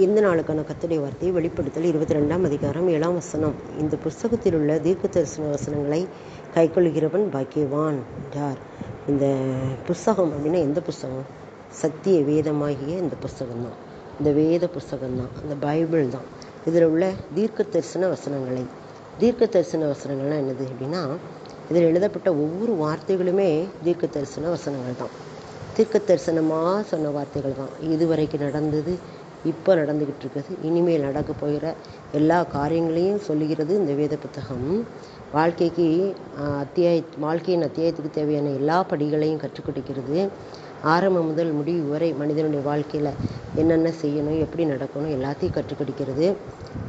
இந்த நாளுக்கான கர்த்தருடைய வார்த்தை வெளிப்படுத்தல் 22ஆம் அதிகாரம் 7ஆம் வசனம். இந்த புஸ்தகத்தில் உள்ள தீர்க்க தரிசன வசனங்களை கைக்கொள்கிறவன் பாக்கியவான் என்றார். இந்த புஸ்தகம் அப்படின்னா எந்த புஸ்தகம்? சத்திய வேதமாகிய இந்த புஸ்தகம்தான், இந்த வேத புஸ்தகம்தான், அந்த பைபிள் தான். இதில் உள்ள தீர்க்க தரிசன வசனங்களை, தீர்க்க தரிசன வசனங்கள்லாம் என்னது அப்படின்னா, இதில் எழுதப்பட்ட ஒவ்வொரு வார்த்தைகளுமே தீர்க்க தரிசன வசனங்கள் தான். தீர்க்க தரிசனமாக சொன்ன வார்த்தைகள் தான். இதுவரைக்கும் நடந்தது, இப்போ நடந்துக்கிட்டு இருக்குது, இனிமேல் நடக்க போகிற எல்லா காரியங்களையும் சொல்லுகிறது இந்த வேத புத்தகம். வாழ்க்கைக்கு வாழ்க்கையின் அத்தியாயத்துக்கு தேவையான எல்லா படிகளையும் கற்றுக் கொடுக்கிறது. ஆரம்பம் முதல் முடிவு வரை மனிதனுடைய வாழ்க்கையில் என்னென்ன செய்யணும், எப்படி நடக்கணும், எல்லாத்தையும் கற்றுக் கொடுக்கிறது.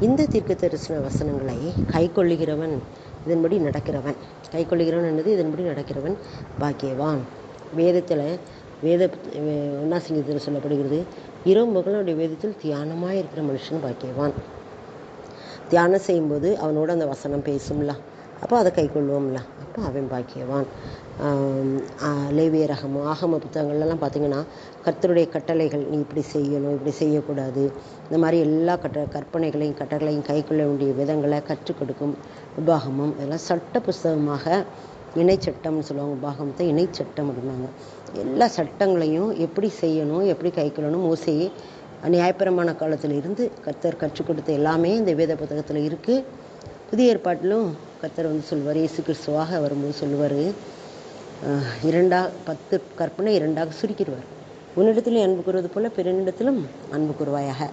இந்த தீர்க்க தரிசன வசனங்களை கைக்கொள்ளுகிறவன், இதன்படி நடக்கிறவன், கைக்கொள்ளுகிறவன் என்னது, இதன்படி நடக்கிறவன் பாக்கியவான். வேதத்தில் ஒன்னாசிங்கத்தில் சொல்லப்படுகிறது, இரவு மகளுடைய வேதத்தில் தியானமாக இருக்கிற மனுஷன் பாக்கியவான். தியானம் செய்யும்போது அவனோட அந்த வசனம் பேசும்ல, அப்போ அதை கை கொள்வோம்ல, அப்போ அவன் பாக்கியவான். லேவியரகமோ ஆகம புத்தகங்கள்லாம் பார்த்திங்கன்னா, கர்த்தருடைய கட்டளைகள், நீ இப்படி செய்யணும், இப்படி செய்யக்கூடாது, இந்த மாதிரி எல்லா கட்டளைகளையும் கை கொள்ள வேண்டிய விதங்களை கற்றுக் கொடுக்கும். உபாகமம் இதெல்லாம் சட்ட புஸ்தகமாக, இணைச்சட்டம்னு சொல்லுவாங்க. உபாகமத்தை இணைச்சட்டம் அப்படின்னாங்க. எல்லா சட்டங்களையும் எப்படி செய்யணும், எப்படி கை கொள்ளணும், மோசே நியாயப்பிரமாண காலத்தில் இருந்து கர்த்தர் கற்றுக் கொடுத்த எல்லாமே இந்த வேத புத்தகத்தில் இருக்குது. புதிய ஏற்பாட்டிலும் கர்த்தர் சொல்வார், இயேசு கிறிஸ்துவாக வரும்போது சொல்லுவார், 10 கற்பனை 2ஆக சுருக்கிடுவார். உன்னிடத்திலும் அன்பு கூறுவது போல பிறனிடத்திலும் அன்பு கூறுவாயாக.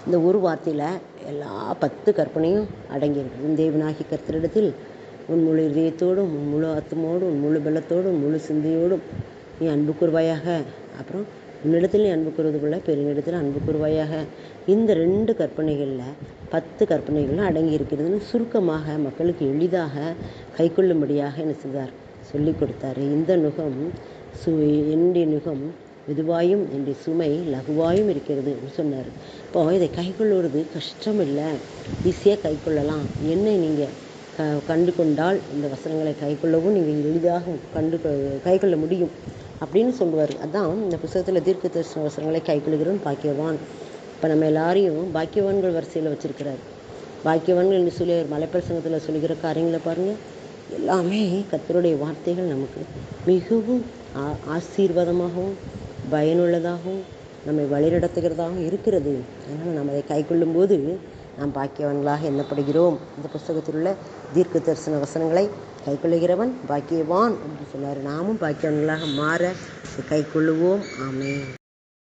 இந்த ஒரு வார்த்தையில் எல்லா 10 கற்பனையும் அடங்கியிருக்கு. உன் தேவனாகி கர்த்தரிடத்தில் உன் முழு இதயத்தோடும், உன் முழு ஆத்மாவோடும், உன் முழு பலத்தோடும், முழு சிந்தையோடும் நீ அன்பு கூறுவாயாக. அப்புறம் உன்னிடத்தில் நீ அன்பு கூறுவது போல பெருநிடத்தில் அன்பு கூறுவாயாக. இந்த 2 கற்பனைகளில் 10 கற்பனைகளும் அடங்கி இருக்கிறதுன்னு சுருக்கமாக மக்களுக்கு எளிதாக கை கொள்ளும்படியாக என்ன செய்தார், சொல்லி கொடுத்தாரு. இந்த நுகம் என்னுடைய நுகம் மெதுவாயும் என்னுடைய சுமை லகுவாயும் இருக்கிறது சொன்னார். இப்போ இதை கை கொள்ளுவது கஷ்டம் இல்லை, ஈஸியாக கை கொள்ளலாம். என்னை நீங்கள் கண்டு கொண்டால் இந்த வசனங்களை கை கொள்ளவும் நீங்கள் எளிதாக கை கொள்ள முடியும் அப்படின்னு சொல்லுவார். அதான் இந்த புத்தகத்தில் தீர்க்க தரிசன வசனங்களை கை கொள்கிறவன் பாக்கியவான். இப்போ நம்ம எல்லாரையும் பாக்கியவான்கள் வரிசையில் வச்சுருக்கிறார். பாக்கியவான்கள் என்று சொல்லி ஒரு மலைப்பிரசங்கத்தில் சொல்லுகிற காரியங்களை பாருங்கள், எல்லாமே கர்த்தருடைய வார்த்தைகள் நமக்கு மிகவும் ஆசீர்வாதமாகவும் பயனுள்ளதாகவும் நம்மை வழிநடத்துகிறதாகவும் இருக்கிறது. அதனால் நம்ம அதை கை கொள்ளும்போது நாம் பாக்கியவான்களாக எண்ணப்படுகிறோம். இந்த புஸ்தகத்தில் உள்ள தீர்க்க தரிசன வசனங்களை கை கொள்ளுகிறவன் பாக்கியவான் என்று சொன்னார். நாமும் பாக்கியவான்களாக மாற கை கொள்ளுவோம். ஆமென்.